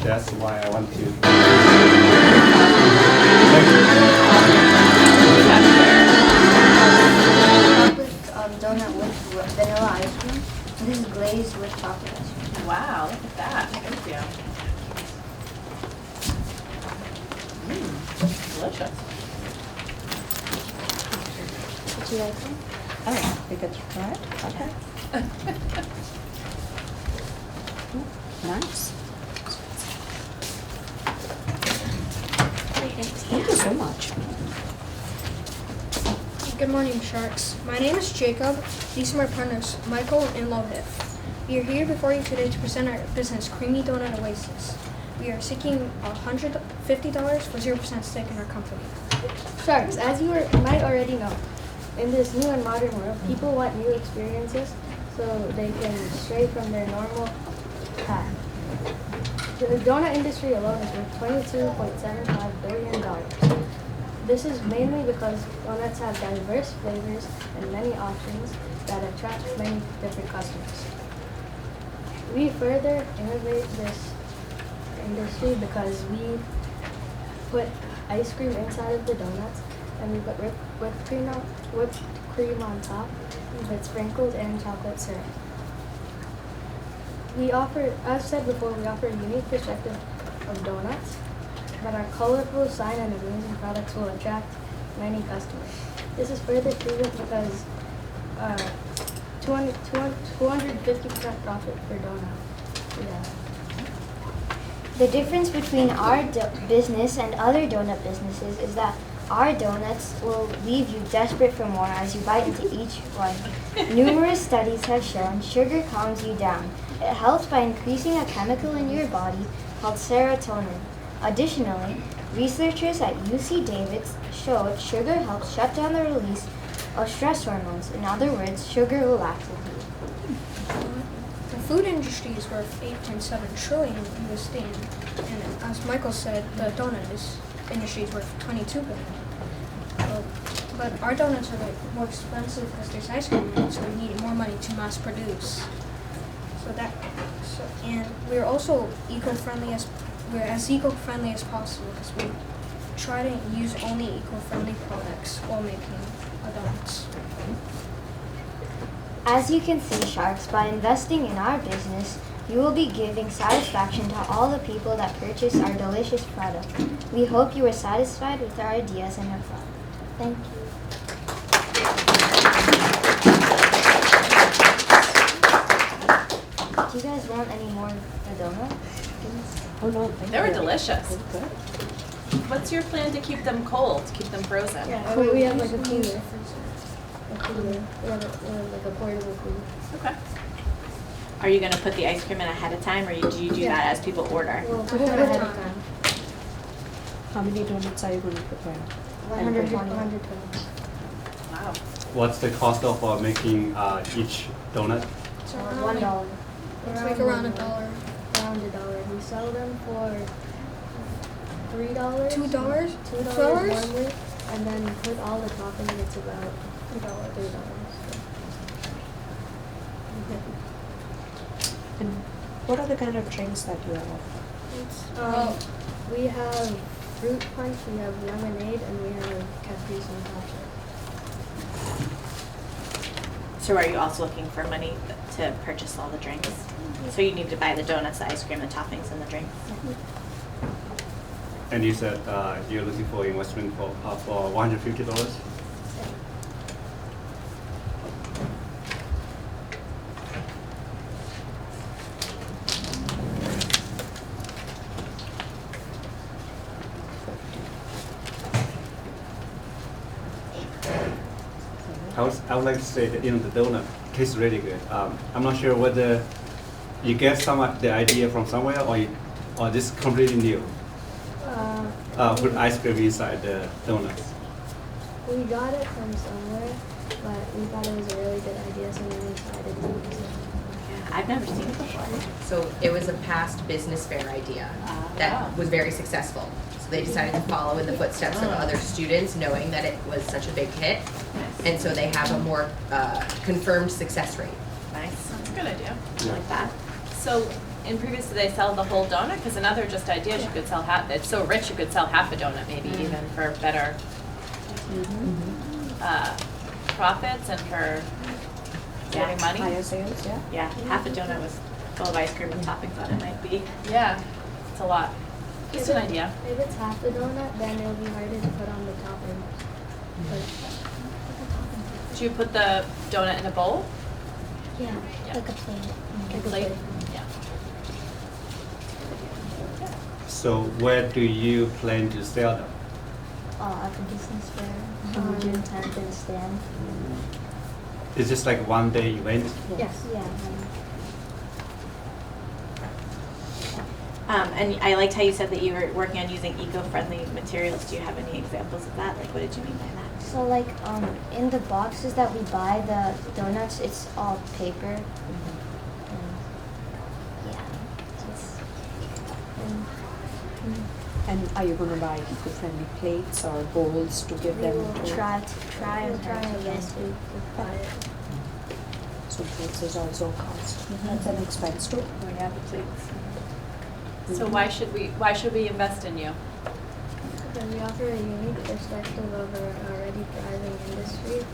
That's why I want to. Chocolate donut with vanilla ice cream. This is glazed with chocolate ice cream. Wow, look at that. Thank you. Delicious. Would you like some? Oh, we get to try it? Okay. Nice. Thank you so much. Good morning, Sharks. My name is Jacob. These are my partners, Michael and Lohit. We are here before you today to present our business, Creamy Donut Oasis. We are seeking $150 for 0% stake in our company. Sharks, as you might already know, in this new and modern world, people want new experiences so they can stray from their normal path. The donut industry alone is worth $22.75 billion. This is mainly because donuts have diverse flavors and many options that attract many different customers. We further innovate this industry because we put ice cream inside of the donuts and we put whipped cream on top with sprinkles and chocolate syrup. We offer, as said before, we offer a unique perspective of donuts, but our colorful sign and amazing products will attract many customers. This is further proven because 250% profit per donut. Yeah. The difference between our business and other donut businesses is that our donuts will leave you desperate for more as you bite into each one. Numerous studies have shown sugar calms you down. It helps by increasing a chemical in your body called serotonin. Additionally, researchers at UC Davis showed sugar helps shut down the release of stress hormones. In other words, sugar relaxes you. The food industry is worth $8.7 trillion USD, and as Michael said, the donut industry is worth $22 billion. But our donuts are more expensive because there's ice cream in it, so we need more money to mass produce. And we're also we're as eco-friendly as possible because we try to use only eco-friendly products while making our donuts. As you can see, Sharks, by investing in our business, you will be giving satisfaction to all the people that purchase our delicious product. We hope you are satisfied with our ideas and have fun. Thank you. Do you guys want any more donut? Oh, no, thank They were you. delicious. That's good. What's your plan to keep them cold, keep them frozen? Yeah, we have like a cooler. We have like a portable cooler. Okay. Are you going to put the ice cream in ahead of time, or do you do that as people order? We'll put it ahead of time. How many donuts are you going to prepare? 120. Wow. What's the cost of making each donut? So $1. It's like around $1. Around $1. We sell them for $3. $2? $2 normally, and then with all the toppings, it's about $3. And what are the kind of drinks that you have? We have fruit punch, we have lemonade, and we have Capri Sun hot chocolate. So are you also looking for money to purchase all the drinks? So you need to buy the donuts, the ice cream, the toppings, and the drinks? And you said you're looking for investment for $150? I would like to say that the donut tastes really good. I'm not sure whether you get some of the idea from somewhere or this is completely new. Put ice cream inside the donuts. We got it from somewhere, but we thought it was a really good idea, so we decided to use it. I've never seen it before. So it was a past business fair idea that was very successful. So they decided to follow in the footsteps of other students, knowing that it was such a big hit. And so they have a more confirmed success rate. Nice. That's a good idea. Yeah. I like that. So in previously they sell the whole donut? Because another just idea is you could sell half. It's so rich you could sell half a donut maybe even for better profits and for saving money. Higher sales, yeah. Yeah, half a donut was full of ice cream and toppings on it might be. Yeah, it's a lot. Just an idea. If it's half a donut, then it'll be harder to put on the topping. Do you put the donut in a bowl? Yeah, Yeah. like a plate. Like a plate? Yeah. So where do you plan to sell them? At the business fair, on June 10th in stand. It's just like one day event. Yes. Yeah. And I liked how you said that you were working on using eco-friendly materials. Do you have any examples of that? Like, what did you mean by that? So like in the boxes that we buy the donuts, it's all paper. And, yeah. And are you going to buy eco-friendly plates or bowls to give We them? will try our Trying best. to buy it. So plates is also a cost. That's an expense too. Oh yeah, the plates. So why should we invest in you? Because we offer a unique perspective of our already thriving industry,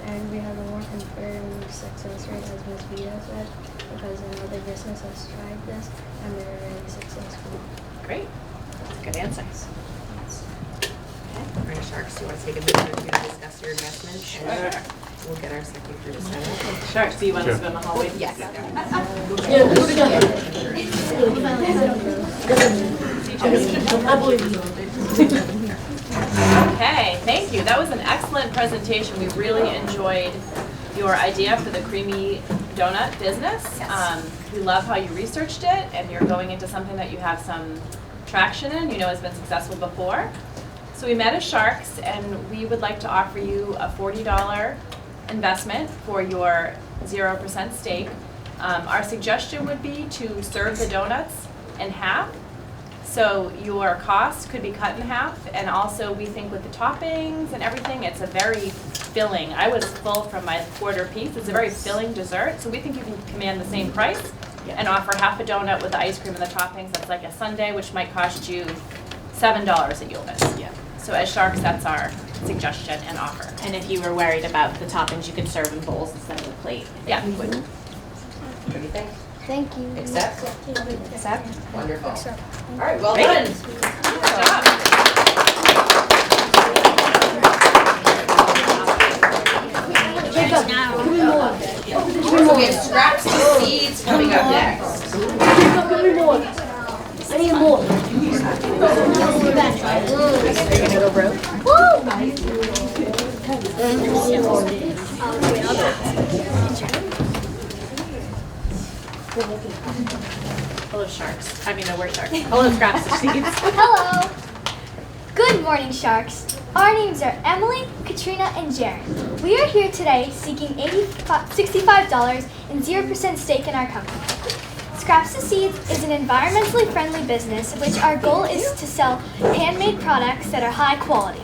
and we have a more confirmed success rate, as Ms. Vita said, because another business has tried this and they're really successful. Great. That's a good answer. All right, Sharks, do you want to take a minute or two to discuss your investments? Sure. We'll get our secretary to sign it. Sure. So you want us to Sure. go in the hallway? Yes. Okay, thank you. That was an excellent presentation. We really enjoyed your idea for the creamy donut business. We love how you researched it and you're going into something that you have some traction in, you know has been successful before. So we met as Sharks and we would like to offer you a $40 investment for your 0% stake. Our suggestion would be to serve the donuts in half. So your cost could be cut in half, and also we think with the toppings and everything, it's a very filling. I was full from my quarter piece. It's a very filling dessert, so we think you can command the same price and offer half a donut with the ice cream and the toppings. That's like a sundae, which might cost you $7 at Yulvis. Yeah. So as Sharks, that's our suggestion and offer. And if you were worried about the toppings, you could serve in bowls instead of a plate. Yeah. What do you think? Thank you. Accept? Accept? Wonderful. Except All right, well Great. done. Good job. So we have scraps and seeds coming up next. I need more. Hello, Sharks. I mean, no, we're Sharks. Hello, Scraps and Seeds. Hello. Good morning, Sharks. Our names are Emily, Katrina, and Jaren. We are here today seeking $65 and 0% stake in our company. Scraps to Seeds is an environmentally friendly business, which our goal is to sell handmade products that are high quality.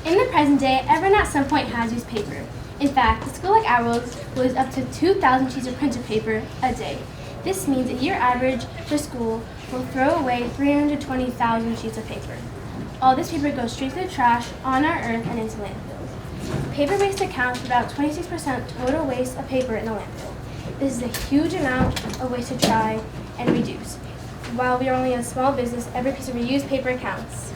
In the present day, everyone at some point has used paper. In fact, a school like ours will use up to 2,000 sheets of printed paper a day. This means a year average for school will throw away 320,000 sheets of paper. All this paper goes straight to the trash, on our earth, and into landfills. Paper waste accounts for about 26% total waste of paper in the landfill. This is a huge amount of waste to try and reduce. While we are only a small business, every piece of reused paper counts.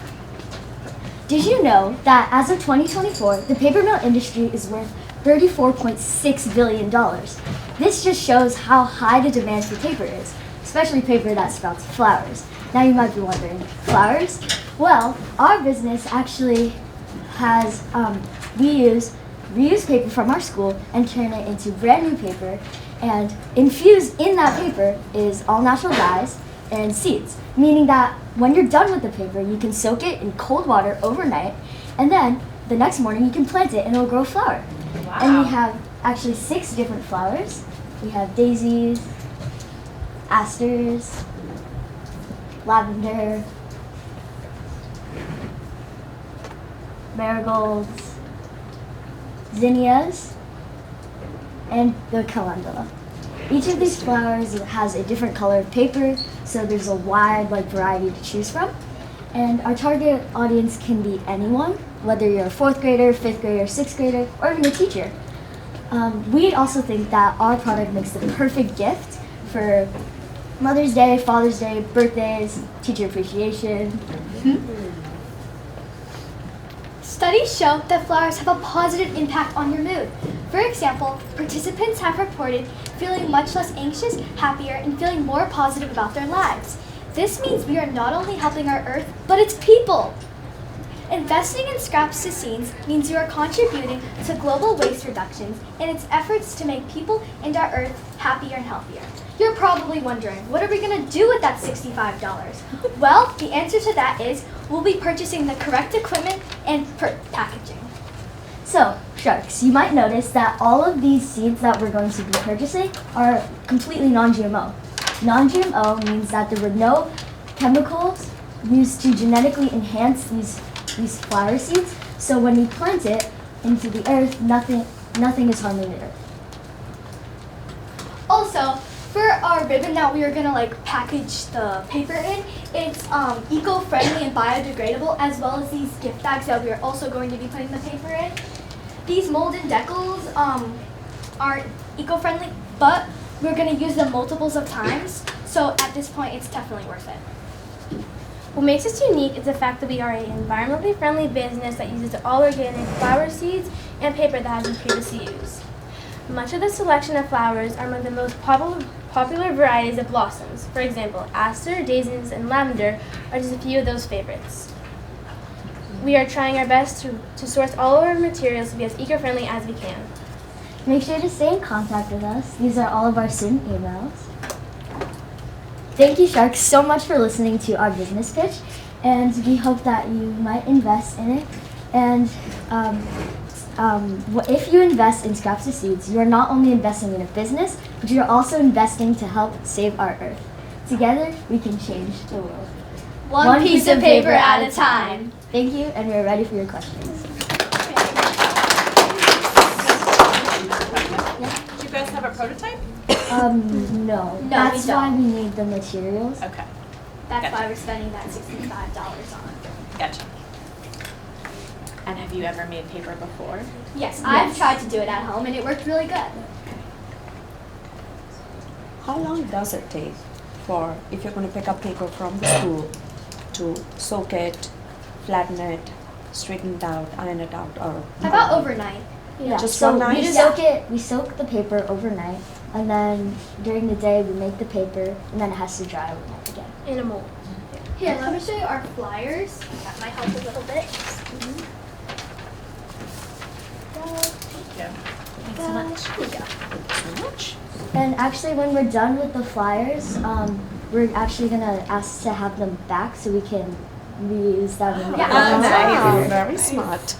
Did you know that as of 2024, the paper mill industry is worth $34.6 billion? This just shows how high the demand for paper is, especially paper that sprouts flowers. Now you might be wondering, flowers? Well, our business actually has, we use reused paper from our school and turn it into brand new paper, and infused in that paper is all natural dyes and seeds, meaning that when you're done with the paper, you can soak it in cold water overnight, and then the next morning you can plant it and it'll grow a flower. Wow. And we have actually 6 different flowers. We have daisies, asters, lavender, marigolds, zinnias, and the calendula. Each of these flowers has a different color of paper, so there's a wide variety to choose from. And our target audience can be anyone, whether you're a 4th grader, 5th grader, 6th grader, or even a teacher. We also think that our product makes the perfect gift for Mother's Day, Father's Day, birthdays, teacher appreciation. Studies show that flowers have a positive impact on your mood. For example, participants have reported feeling much less anxious, happier, and feeling more positive about their lives. This means we are not only helping our Earth, but its people. Investing in Scraps to Seeds means you are contributing to global waste reductions in its efforts to make people and our Earth happier and healthier. You're probably wondering, what are we going to do with that $65? Well, the answer to that is we'll be purchasing the correct equipment and packaging. So, Sharks, you might notice that all of these seeds that we're going to be purchasing are completely non-GMO. Non-GMO means that there were no chemicals used to genetically enhance these flower seeds, so when you plant it into the earth, nothing is harming the earth. Also, for our ribbon that we are gonna package the paper in, it's eco-friendly and biodegradable, as well as these gift bags that we are also going to be putting the paper in. These molded decals aren't eco-friendly, but we're gonna use them multiples of times, so at this point it's definitely worth it. What makes us unique is the fact that we are an environmentally friendly business that uses all organic flower seeds and paper that has been previously used. Much of the selection of flowers are among the most popular varieties of blossoms. For example, aster, daisies, and lavender are just a few of those favorites. We are trying our best to source all of our materials to be as eco-friendly as we can. Make sure to stay in contact with us. These are all of our student emails. Thank you, Sharks, so much for listening to our business pitch, and we hope that you might invest in it. And if you invest in Scraps to Seeds, you are not only investing in a business, but you're also investing to help save our Earth. Together, we can change the world. One piece of paper at a time. Thank you, and we're ready for your questions. Do you guys have a prototype? No. we That's don't. why we need the materials. Okay, That's Gotcha. why we're spending that $65 on. gotcha. And have you ever made paper before? Yes, I've tried to do it at home and it worked really good. How long does it take for, if you're going to pick up paper from the school, to soak it, flatten it, straighten it out, iron it out, or About overnight. Yeah, Just so one night? we soak the paper overnight, and then during the day we make the paper, and then it has to dry overnight again. In a mold. Here, let me show you our flyers. That might help a little bit. Yeah. Thanks so much. Here we go. so much? And actually, when we're done with the flyers, we're actually gonna ask to have them back so we can reuse them. In the Yeah. Very smart.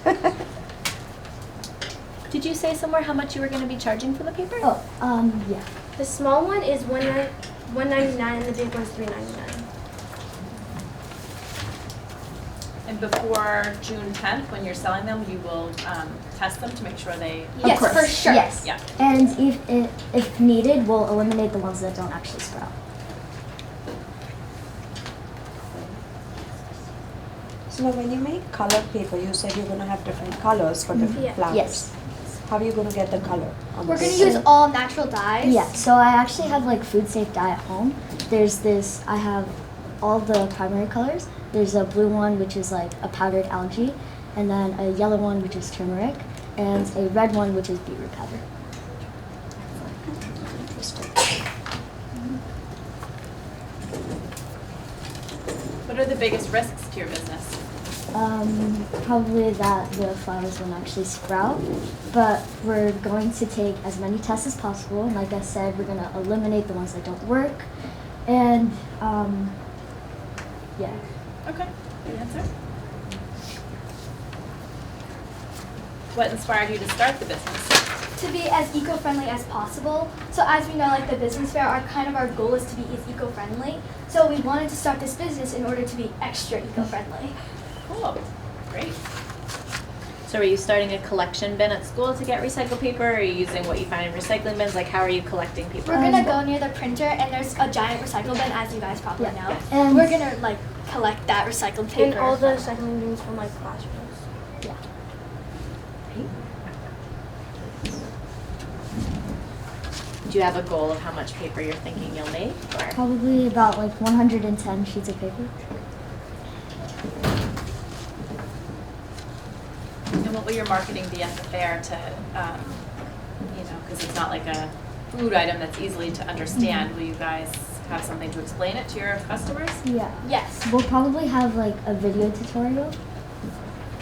Did you say somewhere how much you were going to be charging for the paper? Oh, yeah. The small one is $1.99 and the big one's $3.99. And before June 10th, when you're selling them, you will test them to make sure they. Yes, Of course. for sure. Yes. Yeah. And if needed, we'll eliminate the ones that don't actually sprout. So now when you make colored paper, you said you're going to have different colors for different Yeah. flowers. Yes. How are you going to get the color on We're the going to paper? use all natural dyes. Yeah, so I actually have food safe dye at home. There's this, I have all the primary colors. There's a blue one, which is a powdered algae, and then a yellow one, which is turmeric, and a red one, which is beetroot powder. Interesting. What are the biggest risks to your business? Probably that the flowers won't actually sprout, but we're going to take as many tests as possible, and like I said, we're going to eliminate the ones that don't work, and yeah. Okay, good answer. What inspired you to start the business? To be as eco-friendly as possible. So as we know, the business fair, our goal is to be as eco-friendly. So we wanted to start this business in order to be extra eco-friendly. Cool, great. So are you starting a collection bin at school to get recycled paper, or are you using what you find in recycling bins? Like, how are you collecting paper? We're gonna go near the printer, and there's a giant recycle bin, as you guys probably know. And We're gonna like collect that recycled paper. And all the recycling bins from like classrooms. Do you have a goal of how much paper you're thinking you'll make? Or? probably about like 110 sheets of paper. And what will your marketing be at the fair to, you know, because it's not like a food item that's easy to understand. Will you guys have something to explain it to your customers? Yeah. Yes. We'll probably have like a video tutorial.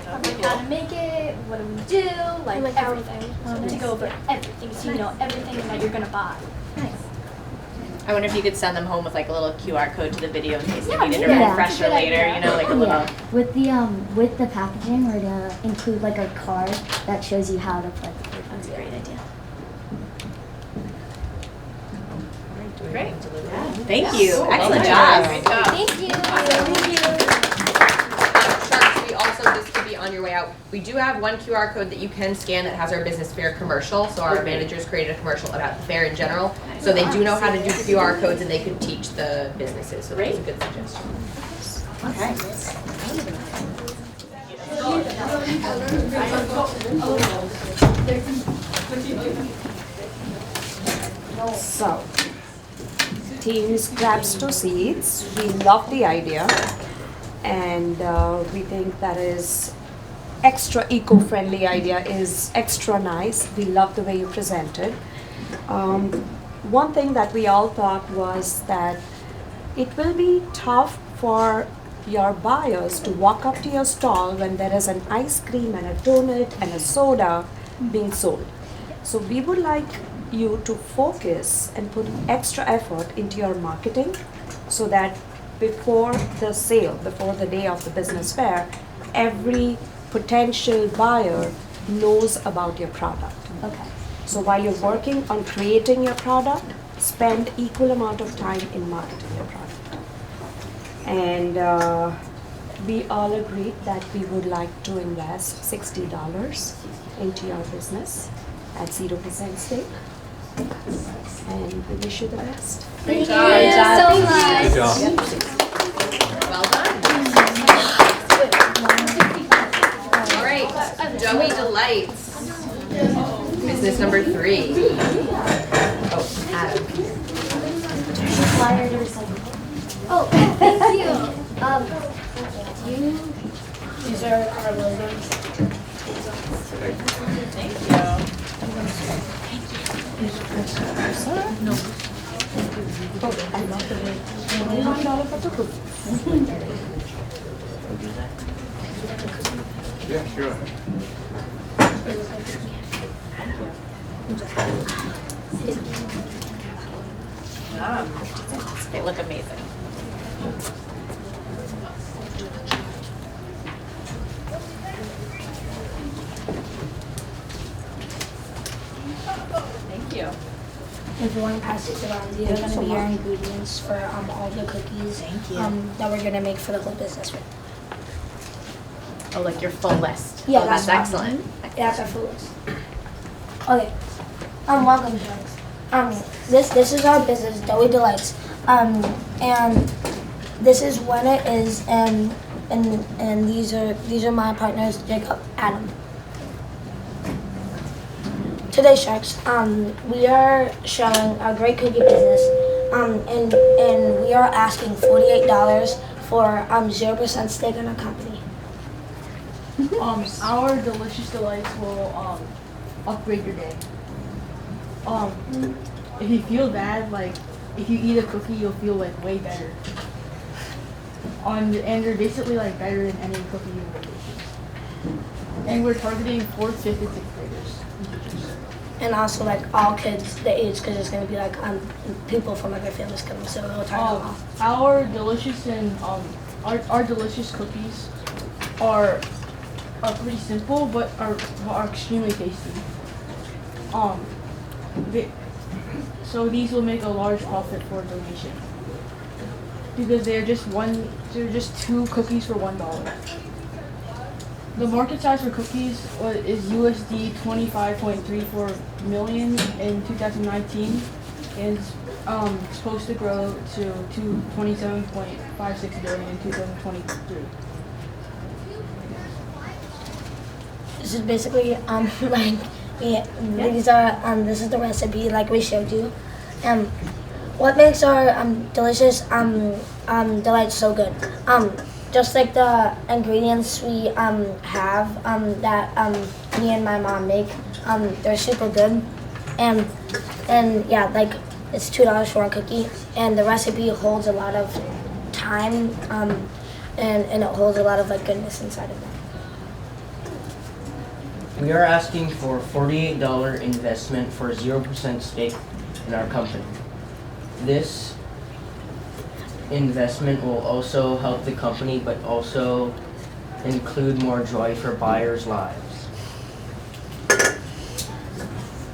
That'd be Like how cool. to make it, what do we do, like Like everything. To go over everything, so you know everything that you're gonna buy. I wonder if you could send them home with like a little QR code to the video in case they Yeah, needed a yeah. refresher Good later, idea. you know, like a little. Yeah. With the packaging, we're gonna include like a card that shows you how to put the paper. That's a great idea. Great. Thank you. Cool. Excellent Well job. done. Great job. Thank you. Sharks, we also, just to be on your way out, we do have one QR code that you can scan that has our business fair commercial. So our managers created a commercial about the fair in general. So they do know how to do QR codes and they could teach the businesses. So that's a good suggestion. Okay. So, teams grabs 2 seats. We love the idea, and we think that is extra eco-friendly idea is extra nice. We love the way you presented. One thing that we all thought was that it will be tough for your buyers to walk up to your stall when there is an ice cream and a donut and a soda being sold. So we would like you to focus and put extra effort into your marketing so that before the sale, before the day of the business fair, every potential buyer knows about your product. Okay. So while you're working on creating your product, spend equal amount of time in marketing your product. And we all agreed that we would like to invest $60 into your business at 0% stake. And we wish you the best. Great Thank job. you so much. Good job. Well done. All right, Doughy Delights. Business number 3. Oh, Adam. Flyer to recycle. Oh, thank you. These are our logos. Thank you. Yeah, sure. They look amazing. Thank you. If you want to pass it around, these are going to be your ingredients for all the cookies that we're going to make for the whole business. Oh, like your full list. Yeah, Oh, that's that's excellent. Yeah, that's our food list. Okay. Welcome, Sharks. This is our business, Doughy Delights. And this is when it is, and these are my partners, Jacob, Adam. Today, Sharks, we are showing a great cookie business, and we are asking $48 for 0% stake in our company. Our delicious delights will upgrade your day. If you feel bad, like if you eat a cookie, you'll feel like way better. And they're basically like better than any cookie you will taste. And we're targeting 4th, 5th, and 6th graders. And also like all kids the age, because it's gonna be like people from other families coming, so we'll target them all. Our delicious and our delicious cookies are pretty simple, but are extremely tasty. So these will make a large profit for donation because they're just 2 cookies for $1. The market size for cookies is USD 25.34 million in 2019, and it's supposed to grow to 27.56 billion in 2023. This is basically like these are this is the recipe like we showed you. What makes our delicious delight so good? Just like the ingredients we have that me and my mom make, they're super good, and yeah, like it's $2 for a cookie, and the recipe holds a lot of time, and it holds a lot of like goodness inside of that. We are asking for a $48 investment for a 0% stake in our company. This investment will also help the company, but also include more joy for buyers' lives.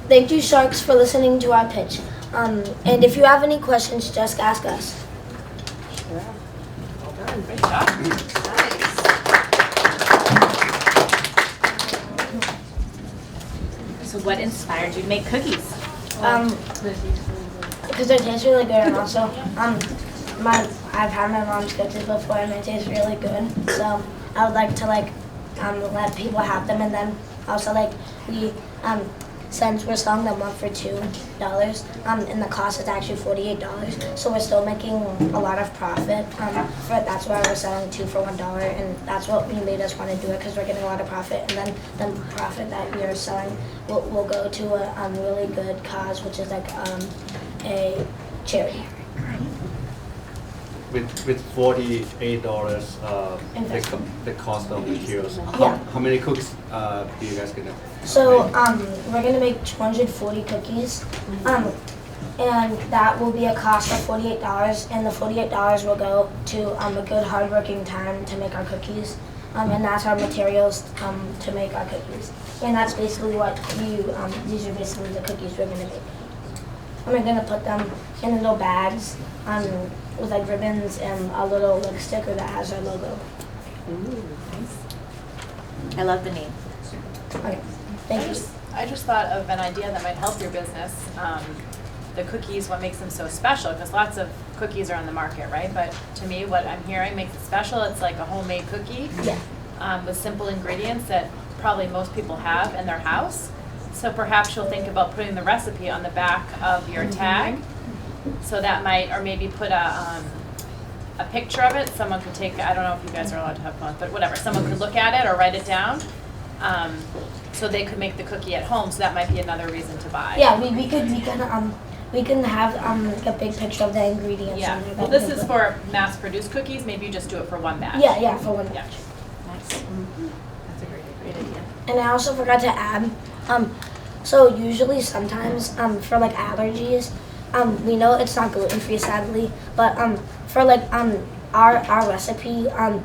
Thank you, Sharks, for listening to our pitch. And if you have any questions, just ask us. Sure. Well done. Great job. So what inspired you to make cookies? Because they taste really good, and also I've had my mom's cookies before, and they taste really good. So I would like to let people have them, and then also we since we're selling them one for $2, and the cost is actually $48, so we're still making a lot of profit. That's why we're selling 2 for $1, and that's what made us want to do it, because we're getting a lot of profit, and then the profit that we are selling will go to a really good cause, which is like a charity. With $48, the cost of materials. How many cookies do you guys gonna? So we're gonna make 240 cookies, and that will be a cost of $48, and the $48 will go to a good hardworking time to make our cookies, and that's our materials to make our cookies, and that's basically what these are basically the cookies we're gonna make. And we're gonna put them in little bags with like ribbons and a little like sticker that has our logo. Ooh, nice. I love the name. Okay, thank you. I just thought of an idea that might help your business. The cookies, what makes them so special, because lots of cookies are on the market, right? But to me, what I'm hearing makes it special. It's like a homemade cookie with simple ingredients that probably most people have in their house. So perhaps you'll think about putting the recipe on the back of your tag. So that might, or maybe put a picture of it. Someone could take, I don't know if you guys are allowed to have phones, but whatever. Someone could look at it or write it down. So they could make the cookie at home. So that might be another reason to buy. Yeah, we can have like a big picture of the ingredients. Yeah. Well, this is for mass-produced cookies. Maybe you just do it for one batch. Yeah, for one batch. Nice. That's a great idea. And I also forgot to add, so usually sometimes for like allergies, we know it's not gluten-free sadly, but for like our recipe it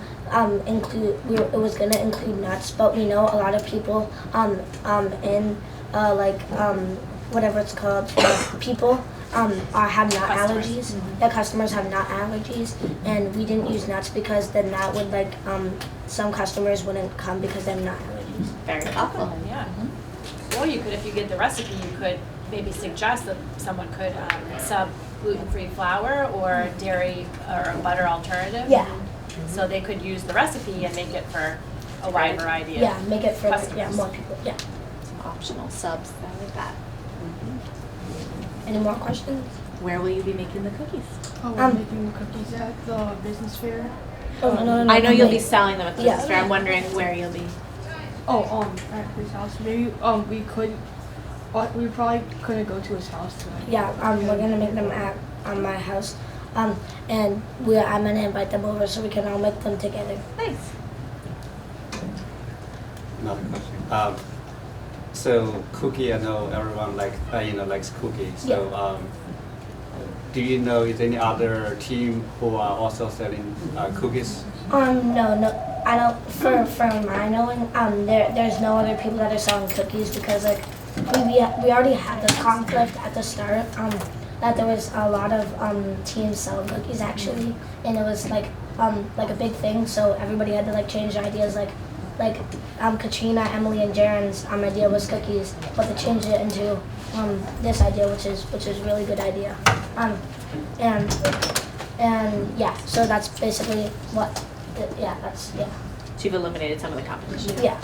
was gonna include nuts, but we know a lot of people in whatever it's called, people have nut allergies. The customers have nut allergies, and we didn't use nuts because then that would some customers wouldn't come because they have nut allergies. Very thoughtful. Yeah. Or you could, if you get the recipe, you could maybe suggest that someone could sub gluten-free flour or dairy or a butter alternative. Yeah. So they could use the recipe and make it for a wide variety of make it for customers. more people. Yeah. Some optional subs. I like that. Any more questions? Where will you be making the cookies? Oh, we're making the cookies at the business fair. Oh, no. I know you'll be selling them at the business fair. Yeah. I'm wondering where you'll be. At his house. Maybe we could. We probably couldn't go to his house tonight. Yeah, we're gonna make them at my house, and I'm gonna invite them over so we can all make them together. Nice. Another question. So cookie, I know everyone likes cookies. So do you know is any other team who are also selling cookies? No. I don't. For my knowing, there's no other people that are selling cookies because we already had this conflict at the start. That there was a lot of teams selling cookies actually, and it was like a big thing. So everybody had to change ideas. Katrina, Emily, and Jaren's idea was cookies, but they changed it into this idea, which is really good idea. And yeah, so that's basically what. Yeah. So you've eliminated some of the competition. Yeah.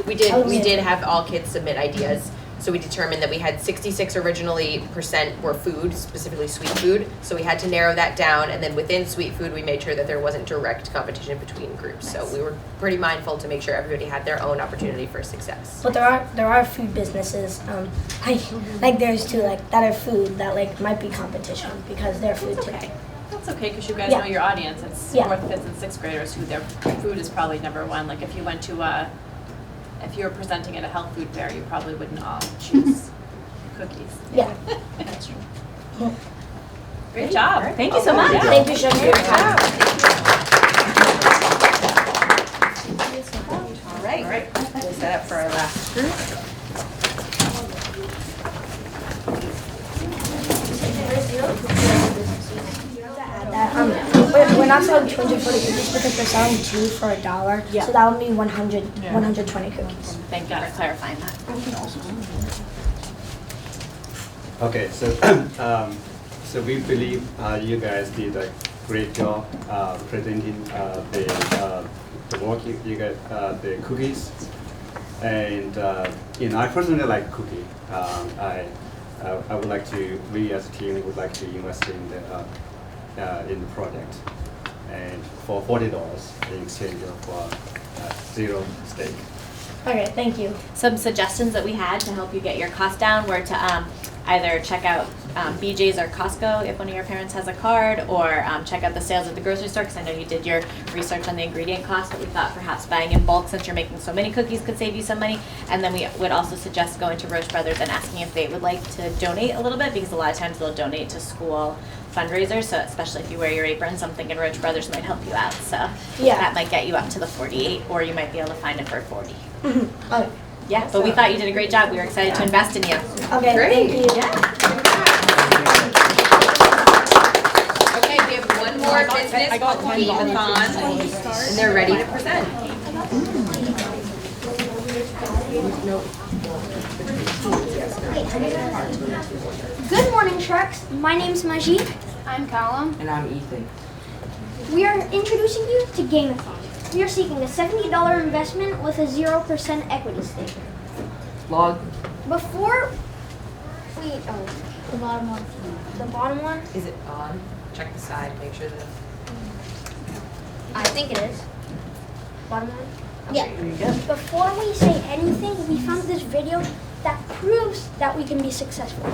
We did have all kids submit ideas. So we determined that we had 66% originally were food, specifically sweet food. So we had to narrow that down, and then within sweet food, we made sure that there wasn't direct competition between groups. So we were pretty mindful to make sure everybody had their own opportunity for success. But there are food businesses, like there's two that are food that might be competition because they're food too. Okay. That's okay, because you guys Yeah. know your audience. It's Yeah. 4th, 5th, and 6th graders who their food is probably number one. Like if you went to if you were presenting at a health food fair, you probably wouldn't all choose cookies. Yeah. That's true. Great job. Thank you so much. Yeah. Thank you, Shani. All right. We'll set up for our last group. We're not selling 240 cookies because we're selling 2 for $1. Yeah. So that would be 120 cookies. Thank you for clarifying that. Okay, so so we believe you guys did a great job presenting the work you got the cookies, and I personally like cookie. I would like to, we as a team would like to invest in the project, and for $40 in exchange of 0 stake. Okay, thank you. Some suggestions that we had to help you get your cost down were to either check out BJ's or Costco if one of your parents has a card, or check out the sales at the grocery store, because I know you did your research on the ingredient cost, but we thought perhaps buying in bulk, since you're making so many cookies, could save you some money. And then we would also suggest going to Roche Brothers and asking if they would like to donate a little bit, because a lot of times they'll donate to school fundraisers, so especially if you wear your apron, something in Roche Brothers might help you out. So Yeah. that might get you up to the 48, or you might be able to find it for 40. Oh, Yeah, but we thought you did a great job. We were excited to invest in you. okay, Great. thank you. Okay, we have one more business called Thon, and they're ready to present. Good morning, Sharks. My name's Majid. I'm Callum. And I'm Ethan. We are introducing you to Gameathon. We are seeking a $70 investment with a 0% equity stake. Log. Before we, The bottom one. the bottom one, Is it on? Check the side, make sure that. I think it is. Bottom one? Yeah. Before we say anything, we found this video that proves that we can be successful.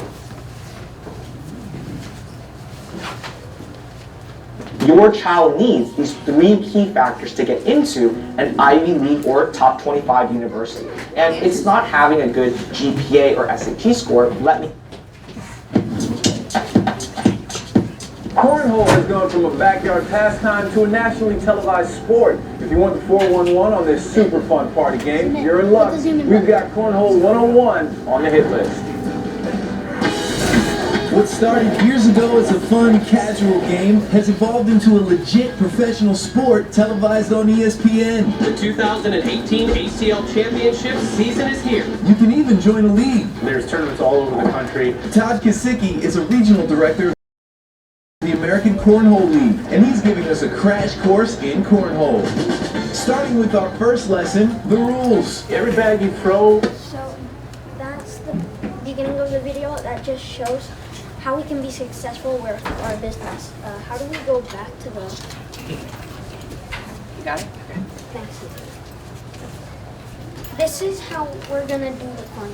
Your child needs these 3 key factors to get into an Ivy League or top 25 university. And it's not having a good GPA or SAT score. Cornhole has gone from a backyard pastime to a nationally televised sport. If you want the 411 on this super fun party game, you're in luck. We've got Cornhole 101 on the hit list. What started years ago as a fun, casual game has evolved into a legit professional sport televised on ESPN. The 2018 ACL Championship season is here. You can even join a league. There's tournaments all over the country. Todd Kasicki is a regional director of the American Cornhole League, and he's giving us a crash course in cornhole. Starting with our first lesson, the rules. Every bag you throw. So that's the beginning of the video that just shows how we can be successful with our business. How do we go back to the... You got it? Okay. Thanks. This is how we're gonna do the corn.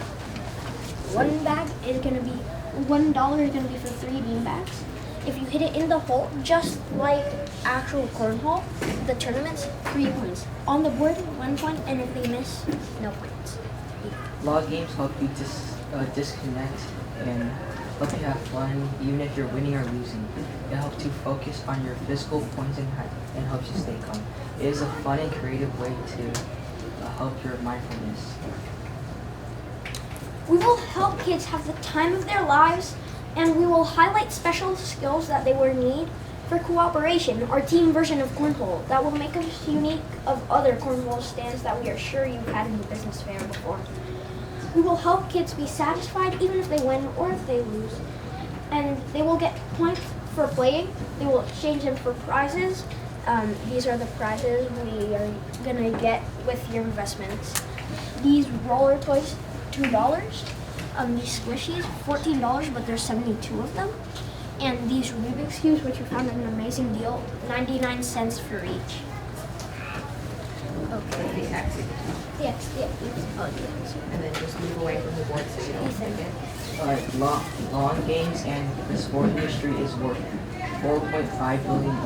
One bag is gonna be, $1 is gonna be for 3 bean bags. If you hit it in the hole, just like actual cornhole, the tournament's 3 points. On the board, 1 point, and if they miss, no points. Log games help you disconnect and help you have fun, even if you're winning or losing. It helps you focus on your physical points and helps you stay calm. It is a fun and creative way to help your mindfulness. We will help kids have the time of their lives, and we will highlight special skills that they will need For cooperation, our team version of cornhole that will make us unique of other cornhole stands that we are sure you've had in the business fair before. We will help kids be satisfied even if they win or if they lose. And they will get points for playing. They will exchange them for prizes. These are the prizes we are gonna get with your investments. These roller toys, $2. These squishies, $14, but there's 72 of them. And these Rubik's Cubes, which we found an amazing deal, 99 cents for each. Okay. The X. The X. Oh, the X. And then just move away from the board so you don't take it. Lawn games and the sport industry is worth $4.5 billion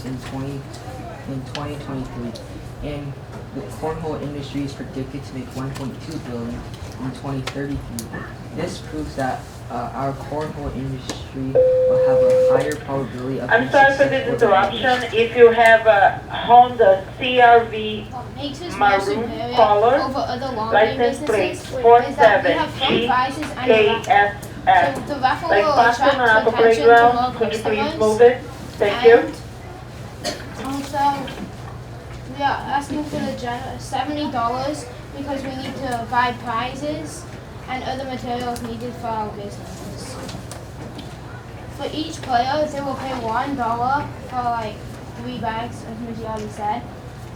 in 2023, and the cornhole industry is predicted to make $1.2 billion in 2033. This proves that our cornhole industry will have a higher probability of. I'm sorry for this interruption. If you have a Honda CRV maroon color, license plate 47GKSF. Like past on Auto Playground, could you please move it? Thank you. Also, we are asking for the $70 because we need to buy prizes and other materials needed for our businesses. For each player, they will pay $1 for like 3 bags, as Missy already said.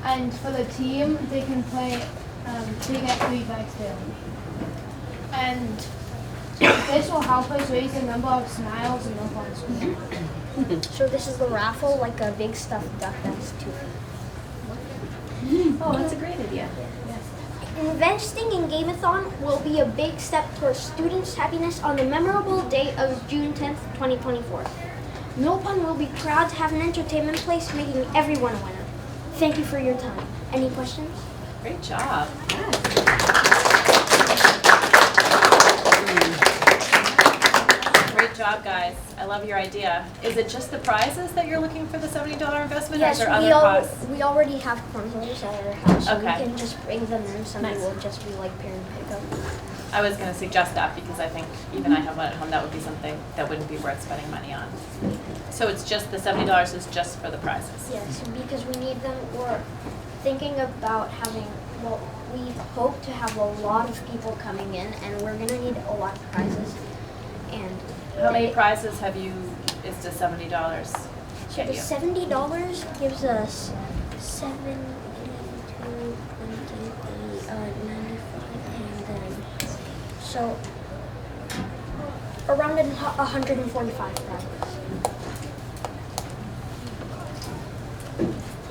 And for the team, they can play, they get 3 bags too. And this will help us raise the number of smiles in the whole school. So this is the raffle, like a big stuffed duck that's 2 feet. Oh, that's a great idea. Investing in Game-a-thon will be a big step towards students' happiness on the memorable day of June 10th, 2024. Milpon will be proud to have an entertainment place making everyone a winner. Thank you for your time. Any questions? Great job. Great job, guys. I love your idea. Is it just the prizes that you're looking for the $70 investment, or is there other costs? We already have cornholes at our house, so Okay. we can just bring them in. Somebody will just be like parent pickup. I was going to suggest that because I think even I have one at home. That would be something that wouldn't be worth spending money on. So it's just the $70 is just for the prizes. Yes, because we need them. We're thinking about having, well, we hope to have a lot of people coming in, and we're going to need a lot of prizes. And How many prizes have you? Is the $70 so get the you? $70 gives us 7, 8, 2, 20, 95, and then so around 145 prizes.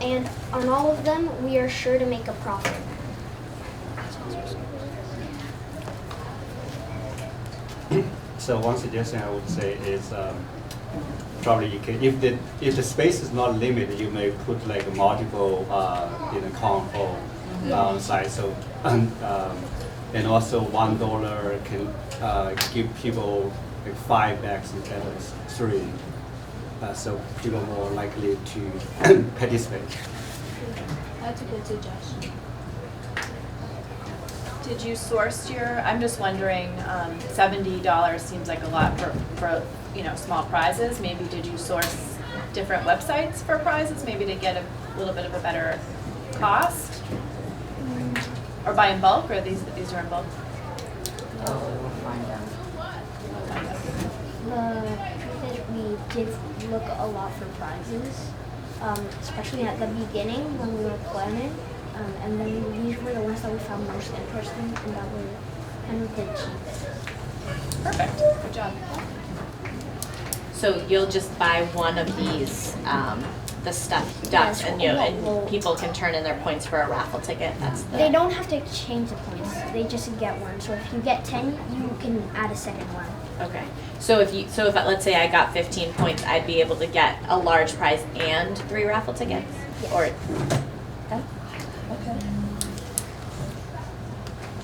And on all of them, we are sure to make a profit. So one suggestion I would say is probably you can, if the space is not limited, you may put like multiple cornhole on site. So and also $1 can give people like 5 bags instead of 3. So people are more likely to participate. That's a good suggestion. Did you source your? I'm just wondering. $70 seems like a lot for small prizes. Maybe did you source different websites for prizes? Maybe to get a little bit of a better cost, or buy in bulk, or these are in bulk. We'll find out. The truth is we did look a lot for prizes, especially at the beginning when we were planning. And then these were the ones that we found most interesting and that were kind of the cheapest. Perfect. Good job. So you'll just buy one of these, the stuffed ducks, Yes, and people can turn in their points for a raffle ticket. That's the. They don't have to exchange the points. They just get one. So if you get 10, you can add a second one. Okay. So if let's say I got 15 points, I'd be able to get a large prize and 3 raffle tickets, Yes. or. Okay.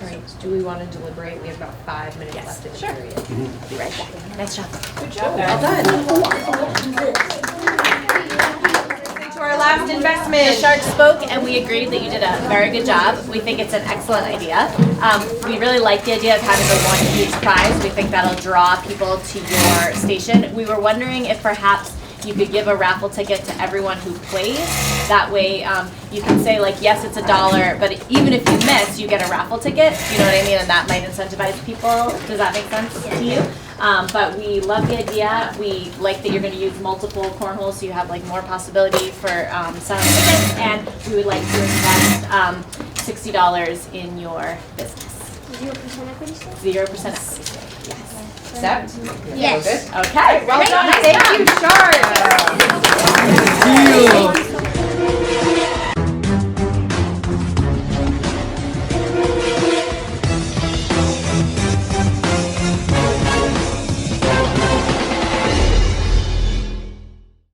All right, do we want to deliberate? We have about 5 minutes left in the period. Be right back. Nice job. Good job, Well guys. done. To our last investment. The shark spoke, and we agreed that you did a very good job. We think it's an excellent idea. We really like the idea of having the one huge prize. We think that'll draw people to your station. We were wondering if perhaps you could give a raffle ticket to everyone who plays. That way, you can say like, yes, it's $1, but even if you miss, you get a raffle ticket. You know what I mean? And that might incentivize people. Does that make sense to you? But we love the idea. We like that you're going to use multiple cornholes, so you have like more possibility for selling tickets. And we would like to invest $60 in your business. 0% equity stake? 0% equity stake. Yes. Accept? Yes. Okay, well done. Thank you, Shar.